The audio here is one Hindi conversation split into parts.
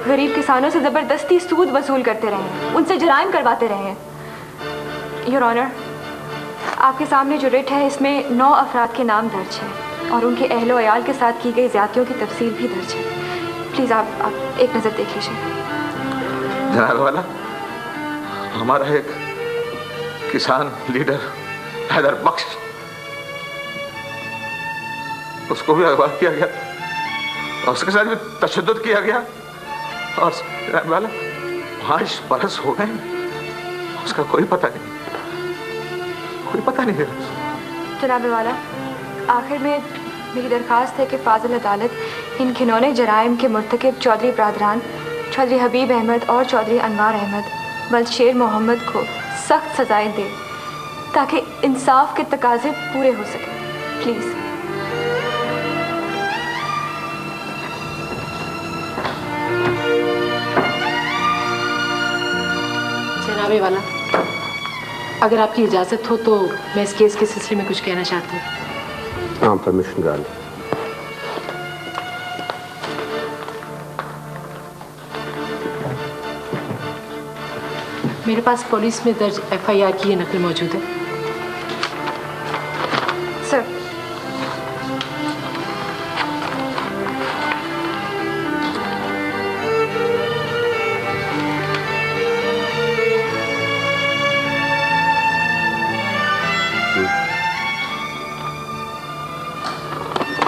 गरीब किसानों से ज़बरदस्ती सूद वसूल करते रहे हैं, उनसे जराइम करवाते रहे हैं। योर ऑनर, आपके सामने जो रिट है इसमें 9 अफराद के नाम दर्ज हैं और उनके अहलो अयाल के साथ की गई ज़्यादतियों की तफसील भी दर्ज है। प्लीज़ आप एक नज़र देख लीजिए। जनाब वाला, हमारा एक किसान लीडर हैदर बख्श, उसको भी अगवा किया गया और उसके साथ भी तशद्दुद किया गया और जनाब वाला 5 बरस हो गए, उसका कोई पता नहीं है। जनाब वाला, आखिर में मेरी दरख्वास्त है कि फाजिल अदालत इन घिनौने जराइम के मुर्तकिब चौधरी बरादरान चौधरी हबीब अहमद और चौधरी अनवार अहमद बल शेर मोहम्मद को सख्त सजाएं दे ताकि इंसाफ के तकाजे पूरे हो सके। प्लीज़। जनाबे वाला, अगर आपकी इजाज़त हो तो मैं इस केस के सिलसिले में कुछ कहना चाहती हूँ। हाँ, परमिशन ग्रांट। मेरे पास पुलिस में दर्ज FIR की ये नकल मौजूद है। सर,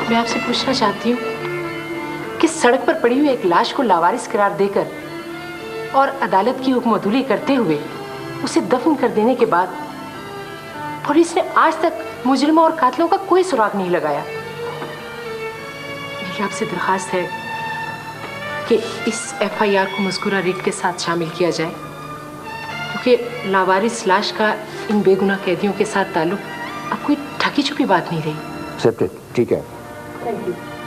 मैं आपसे पूछना चाहती हूँ कि सड़क पर पड़ी हुई एक लाश को लावारिस करार देकर और अदालत की हुक्मअदुली करते हुए उसे दफन कर देने के बाद पुलिस ने आज तक मुजरिमों और कातिलों का कोई सुराग नहीं लगाया। मेरी आपसे दरखास्त है कि इस FIR को मज़कूरा रिट के साथ शामिल किया जाए, क्योंकि लावारिस लाश का इन बेगुनाह कैदियों के साथ ताल्लुक अब कोई ढकी छुपी बात नहीं रही। ठीक है।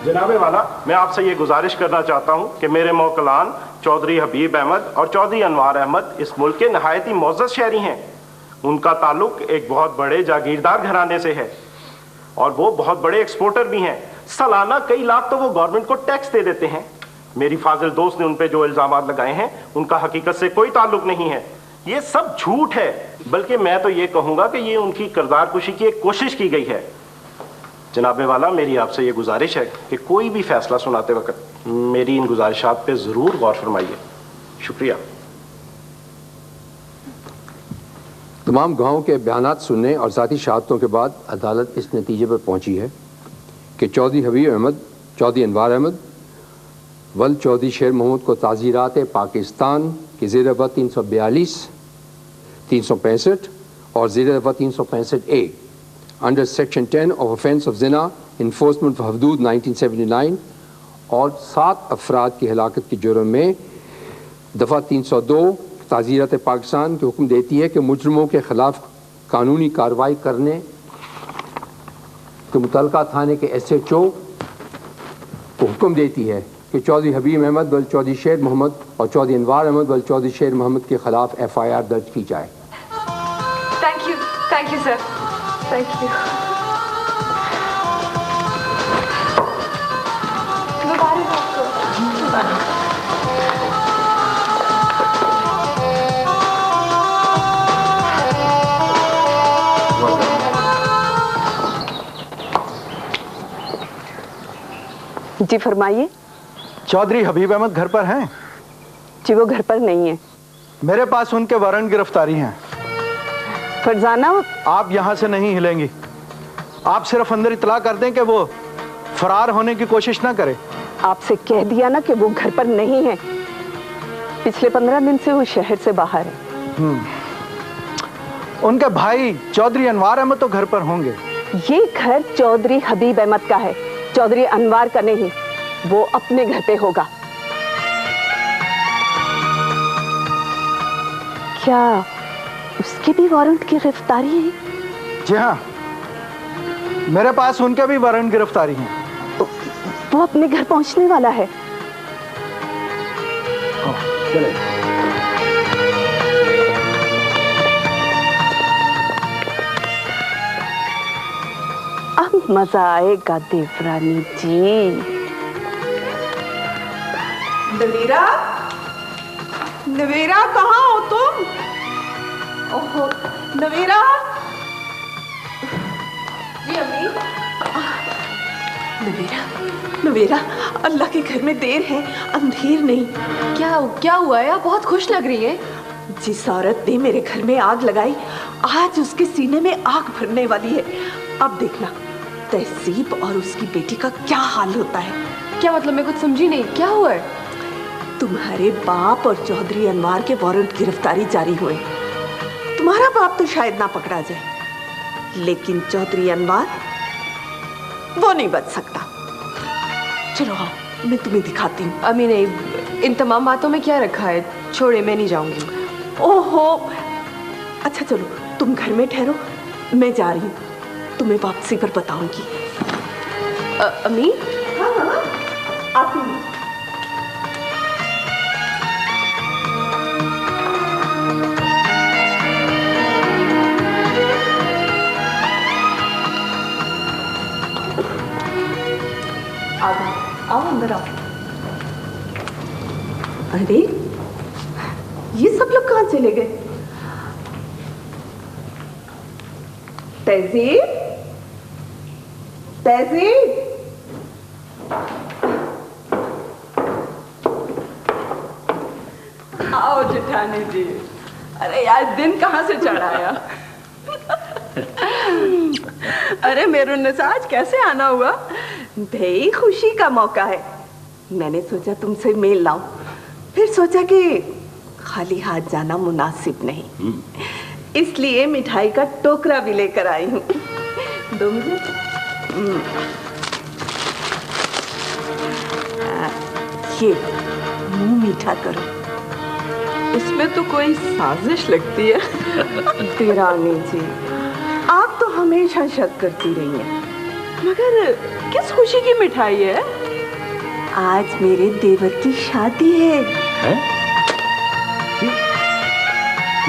जनाबे वाला, मैं आपसे ये गुजारिश करना चाहता हूँ कि मेरे मौकलान चौधरी हबीब अहमद और चौधरी अनवार अहमद इस मुल्क के नहायत ही मोअज़्ज़ज़ शहरी हैं। उनका ताल्लुक एक बहुत बड़े जागीरदार घराने से है और वो बहुत बड़े एक्सपोर्टर भी हैं। सालाना कई लाख तो वो गवर्नमेंट को टैक्स दे देते हैं। मेरी फाजिल दोस्त ने उन पे जो इल्ज़ाम लगाए हैं उनका हकीकत से कोई ताल्लुक नहीं है, ये सब झूठ है। बल्कि मैं तो ये कहूँगा कि ये उनकी किरदार कुशी की एक कोशिश की गई है। जनाबे वाला, मेरी आपसे ये गुजारिश है कि कोई भी फैसला सुनाते वक्त मेरी इन गुजारिशात पे ज़रूर गौर फरमाइए। शुक्रिया। तमाम गवाहों के बयानात सुनने और ज़ाती शहादतों के बाद अदालत इस नतीजे पर पहुंची है कि चौधरी हबीब अहमद, चौधरी अनवार अहमद वल चौधरी शेर मोहम्मद को ताज़ीरात पाकिस्तान के ज़ेर व 342, 365 और ज़ेर व 365A under section 10 of offence of ज़िना इन्फोर्समेंट ऑफ हदूद 1979 और 7 अफराद की हलाकत के जुर्म में दफ़ा 302 ताज़ीरात पाकिस्तान की हुक्म देती है कि मुजरिमों के ख़िलाफ़ कानूनी कार्रवाई करने के मुतल्लिका थाने के SHO को हुक्म देती है कि चौधरी हबीब अहमद वल चौधरी शेर मोहम्मद और चौधरी अनवार अहमद वल चौधरी शेर मोहम्मद के ख़िलाफ़ FIR दर्ज की जाए। Thank you sir, thank you. जी फरमाइए। चौधरी हबीब अहमद घर पर हैं? जी वो घर पर नहीं है। मेरे पास उनके वारंट गिरफ्तारी हैं। फरजाना, आप यहाँ से नहीं हिलेंगी। आप सिर्फ अंदर इतला कर दें कि वो फरार होने की कोशिश ना करे। आपसे कह दिया ना कि वो घर पर नहीं है। पिछले 15 दिन से वो शहर से बाहर है। उनके भाई चौधरी अनवार अहमद तो घर पर होंगे। ये घर चौधरी हबीब अहमद का है, चौधरी अनवार का नहीं। वो अपने घर पे होगा। क्या उसके भी वारंट की गिरफ्तारी है? जी हाँ, मेरे पास उनके भी वारंट गिरफ्तारी हैं। वो अपने घर पहुंचने वाला है। चले। अब मजा आएगा देवरानी जी। दलीरा, नवेरा, कहाँ हो तुम? ओहो, नवेरा। जी अम्मी। नवेरा, नवेरा, अल्लाह के घर में देर है, अंधेर नहीं। क्या हुआ है? आप बहुत खुश लग रही है। जिस औरत ने मेरे घर में आग लगाई, आज उसके सीने में आग भरने वाली है। अब देखना तहसीब और उसकी बेटी का क्या हाल होता है। क्या मतलब? मैं कुछ समझी नहीं, क्या हुआ है? तुम्हारे बाप और चौधरी अनवार के वारंट गिरफ्तारी जारी हुए। तुम्हारा बाप तो शायद ना पकड़ा जाए, लेकिन चौधरी अनवार वो नहीं बच सकता। चलो हाँ, मैं तुम्हें दिखाती हूँ। अम्मी नहीं, इन तमाम बातों में क्या रखा है? छोड़े, मैं नहीं जाऊंगी। ओहो, अच्छा चलो तुम घर में ठहरो, मैं जा रही हूँ, तुम्हें वापसी पर बताऊंगी। अम्मी? हाँ हाँ, आती हूँ। आओ अंदर आओ। अरे ये सब लोग कहाँ चले गए? तहजीब, तहजीब, आओ जेठानी जी। अरे यार, दिन कहाँ से चढ़ाया? अरे मेरे नसाज, कैसे आना हुआ? भाई खुशी का मौका है, मैंने सोचा तुमसे मेल लाऊं, फिर सोचा कि खाली हाथ जाना मुनासिब नहीं, इसलिए मिठाई का टोकरा भी लेकर आई हूँ। दो मिनट। ये मुंह मीठा करो, इसमें तो कोई साजिश लगती है। देरानी जी, आप तो हमेशा शक करती रही हैं, मगर किस खुशी की मिठाई है? आज मेरे देवर की शादी है।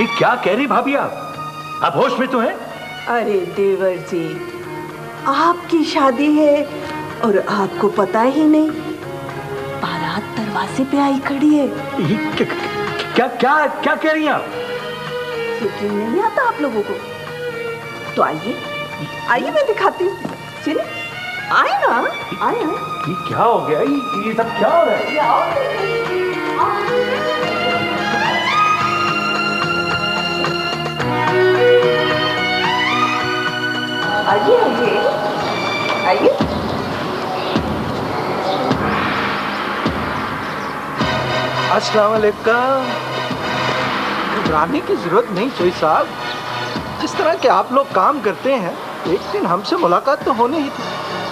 ये क्या कह रही भाभी आप होश में तो हैं? अरे देवर जी, आपकी शादी है और आपको पता ही नहीं, बारात दरवाजे पे आई खड़ी है। ये क्या क्या क्या कह रही हैं आप? यकीन नहीं आता आप लोगों को? तो आइए आइए, मैं दिखाती हूँ। चलिए आए ना, आए। ये क्या हो गया? ये सब क्या हो रहा है? आइए आइए आइए। अस्सलाम वालेकुम। घबराने की जरूरत नहीं चोई साहब, जिस तरह के आप लोग काम करते हैं, एक दिन हमसे मुलाकात तो होनी ही थी।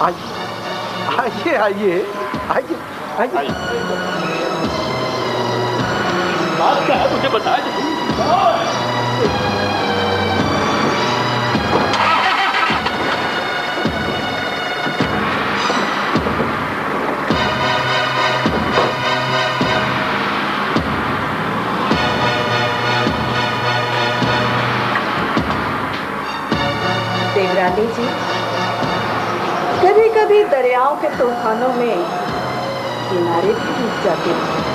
आइए आइए आइए आइए। बात क्या है, मुझे बताया। देवरानी जी, कभी कभी दरियाओं के तूफानों में किनारे भी टूट जाते हैं।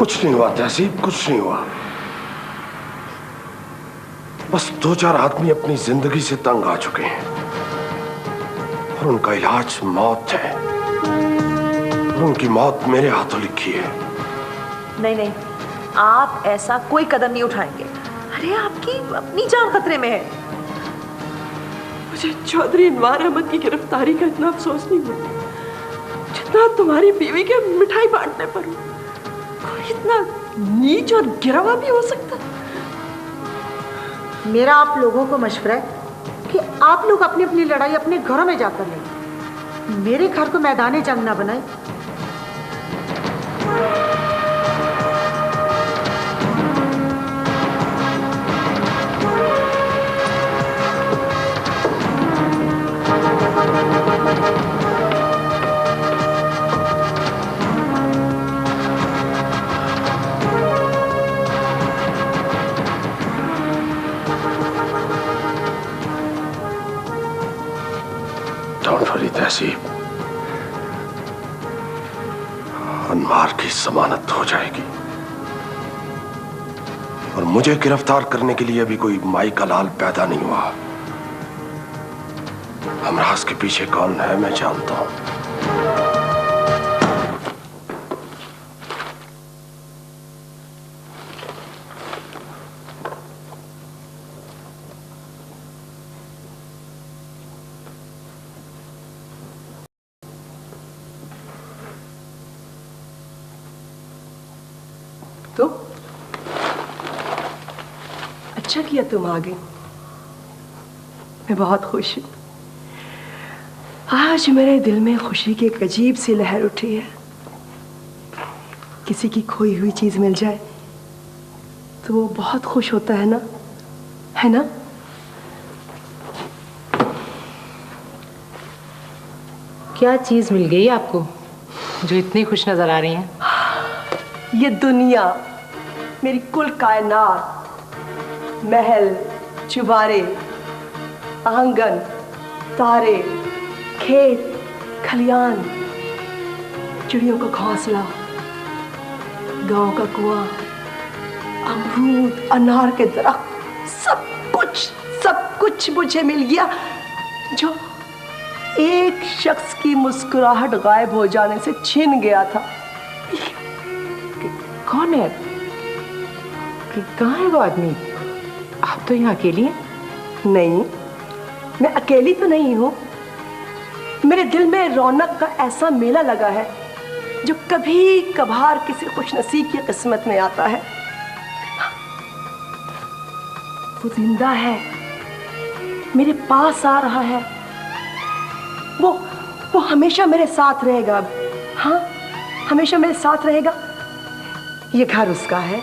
कुछ नहीं हुआ तहसीब, कुछ नहीं हुआ। बस 2-4 आदमी अपनी जिंदगी से तंग आ चुके हैं और उनका इलाज मौत है। और उनकी मौत मेरे हाथों लिखी है। नहीं नहीं, आप ऐसा कोई कदम नहीं उठाएंगे। अरे आपकी अपनी जान खतरे में है। मुझे चौधरी अनवार अहमद की गिरफ्तारी का इतना अफसोस नहीं हुआ जितना तुम्हारी बीवी के मिठाई बांटने पर हो। कोई इतना नीच और गिरवा भी हो सकता? मेरा आप लोगों को मशवरा है कि आप लोग अपनी अपनी लड़ाई अपने घरों में जाकर लें, मेरे घर को मैदान जंग ना बनाए। तहसीब, अनवार की जमानत हो जाएगी और मुझे गिरफ्तार करने के लिए अभी कोई माई का लाल पैदा नहीं हुआ। हमराज के पीछे कौन है मैं जानता हूं। तो अच्छा किया तुम आ गए, मैं बहुत खुश हूं। आज मेरे दिल में खुशी की एक अजीब सी लहर उठी है। किसी की खोई हुई चीज मिल जाए तो वो बहुत खुश होता है ना, है ना? क्या चीज मिल गई आपको जो इतनी खुश नजर आ रही है? ये दुनिया, मेरी कुल कायनात, महल, चुबारे, आंगन, तारे, खेत, खलियान, चिड़ियों का घोंसला, गांव का कुआं, अमरूद, अनार के दरख्त, सब कुछ मुझे मिल गया जो एक शख्स की मुस्कुराहट गायब हो जाने से छिन गया था। कौन है? कहाँ है वो आदमी? आप तो यहाँ अकेली हैं? नहीं, मैं अकेली तो नहीं हूँ। मेरे दिल में रौनक का ऐसा मेला लगा है जो कभी कभार किसी खुशनसीब की किस्मत में आता है। वो जिंदा है, मेरे पास आ रहा है। वो हमेशा मेरे साथ रहेगा। अब हाँ, हमेशा मेरे साथ रहेगा। ये घर उसका है,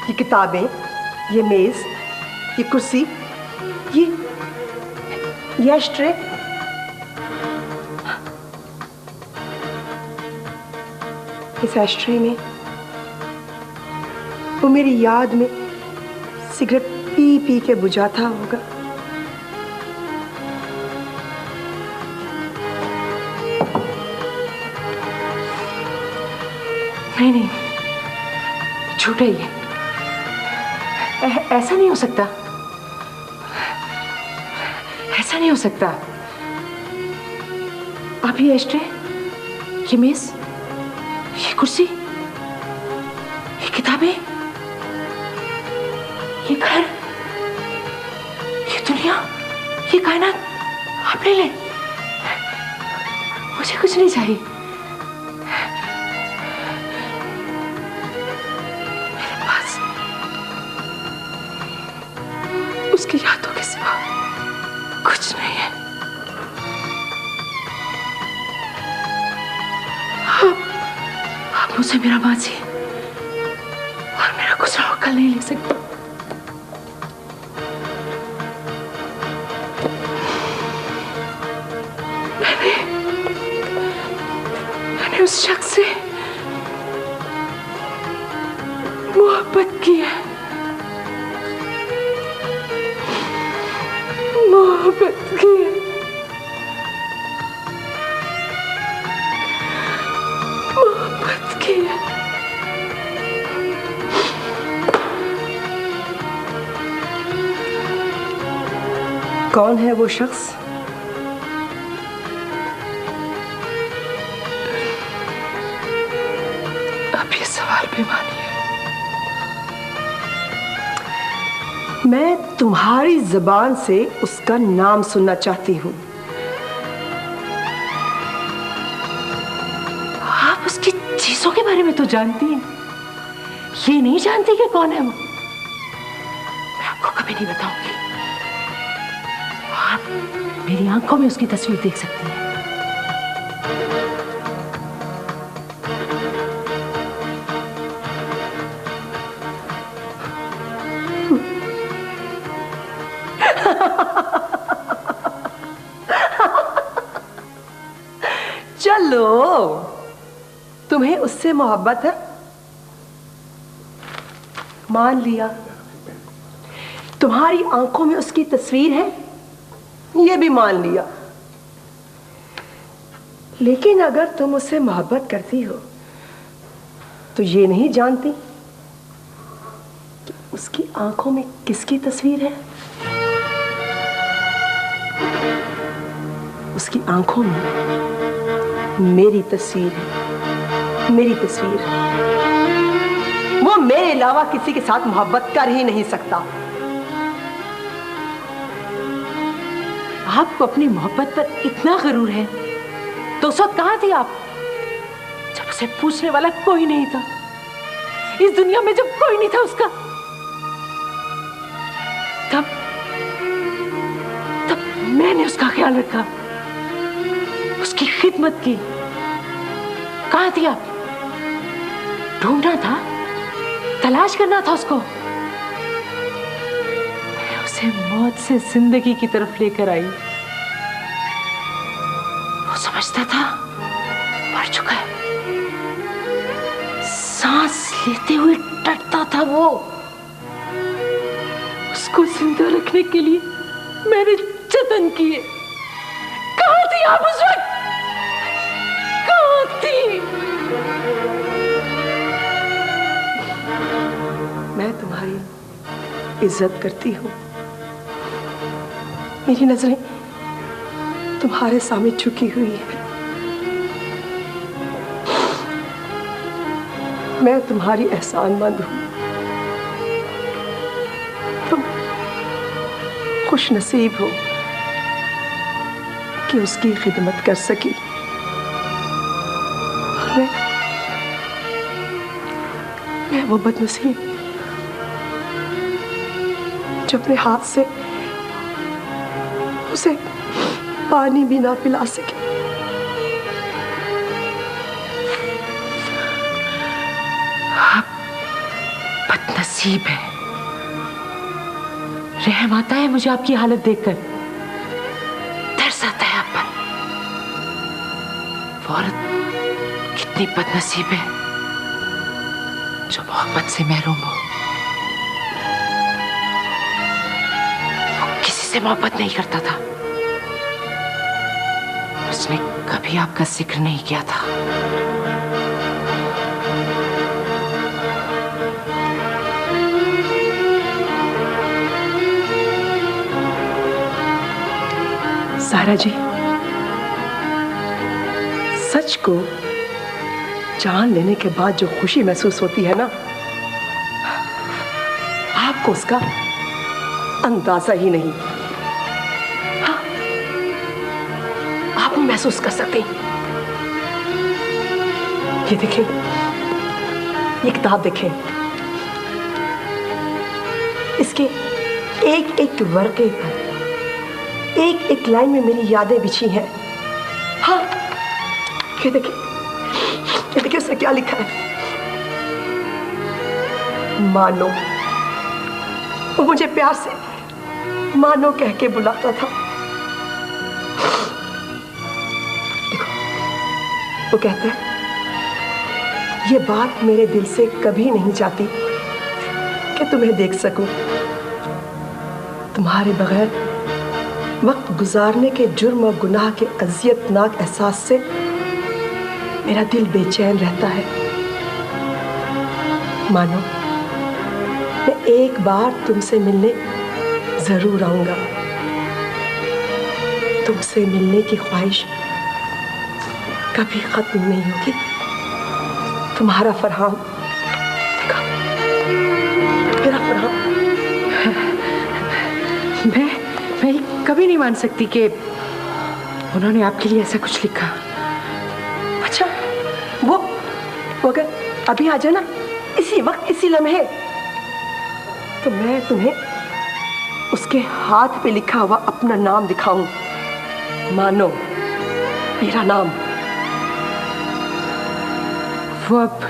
ये किताबें, ये मेज, ये कुर्सी, ये एस्ट्रे, इस एस्ट्रे में वो मेरी याद में सिगरेट पी पी के बुझाता होगा। नहीं, झूठ है ये। ऐसा नहीं हो सकता, ऐसा नहीं हो सकता। आप ये एस्ट्रे, ये मेज, ये कुर्सी, ये किताबें, ये घर, ये दुनिया, ये कायनात आप ले लें। मुझे कुछ नहीं चाहिए। उसकी यादों के सिवा कुछ नहीं है। आप मुझसे मेरा मांझिए और मेरा कुछ कल नहीं ले सकते। मैंने उस शख्स से मोहब्बत की है, मोहब्बत की है। मोहब्बत की है। कौन है वो शख्स? अब ये सवाल बेमानी है। मैं तुम्हारी जुबान से उसका नाम सुनना चाहती हूँ। आप उसकी चीजों के बारे में तो जानती हैं, ये नहीं जानती कि कौन है वो। मैं आपको कभी नहीं बताऊंगी। आप मेरी आंखों में उसकी तस्वीर देख सकती हैं। चलो, तुम्हें उससे मोहब्बत है, मान लिया। तुम्हारी आंखों में उसकी तस्वीर है, यह भी मान लिया। लेकिन अगर तुम उससे मोहब्बत करती हो तो ये नहीं जानती कि उसकी आंखों में किसकी तस्वीर है। उसकी आंखों में मेरी तस्वीर है, मेरी तस्वीर। वो मेरे अलावा किसी के साथ मोहब्बत कर ही नहीं सकता। आपको अपनी मोहब्बत पर इतना गरूर है तो उस वक्त कहां थी आप, जब उसे पूछने वाला कोई नहीं था इस दुनिया में, जब कोई नहीं था उसका? तब मैंने उसका ख्याल रखा, उसकी खिदमत की। कहां थी आप? ढूंढना था, तलाश करना था उसको। मैं उसे मौत से जिंदगी की तरफ लेकर आई। वो समझता था मर चुका है, सांस लेते हुए डरता था वो। उसको जिंदा रखने के लिए मैंने जतन किए। कहां थी आप उस वक्त? कहां थी? मैं तुम्हारी इज्जत करती हूं। मेरी नजरें तुम्हारे सामने झुकी हुई है। मैं तुम्हारी एहसानमंद हूं। तुम खुश नसीब हो कि उसकी खिदमत कर सकी। मैं वो बदनसीब जो अपने हाथ से उसे पानी भी ना पिला सके। आप बदनसीब है। रहम आता है मुझे आपकी हालत देखकर, तरस आता है आप पर। वो औरत कितनी बदनसीब है जो मोहब्बत से महरूम हो। वो किसी से मोहब्बत नहीं करता था। उसने कभी आपका जिक्र नहीं किया था। सारा जी, सच को जान लेने के बाद जो खुशी महसूस होती है ना, आपको उसका अंदाजा ही नहीं। हाँ, आप महसूस कर सकते हैं। ये देखें, ये किताब देखें, इसके एक एक वर्के पर एक एक लाइन में मेरी यादें बिछी हैं। हाँ, ये देखिए उसने क्या लिखा है। मानो, वो मुझे प्यार से मानो कह के बुलाता था। देखो, वो कहता है, ये बात मेरे दिल से कभी नहीं जाती कि तुम्हें देख सकूं। तुम्हारे बगैर वक्त गुजारने के जुर्म और गुनाह के अजियतनाक एहसास से मेरा दिल बेचैन रहता है। मानो, मैं एक बार तुमसे मिलने जरूर आऊंगा। तुमसे मिलने की ख्वाहिश कभी खत्म नहीं होगी। तुम्हारा फरहान, देखा मेरा फरहान। मैं कभी नहीं मान सकती कि उन्होंने आपके लिए ऐसा कुछ लिखा। अच्छा, वो अगर अभी आ जाना इसी वक्त इसी लम्हे, तो मैं तुम्हें उसके हाथ पे लिखा हुआ अपना नाम दिखाऊं। मानो मेरा नाम। वो अब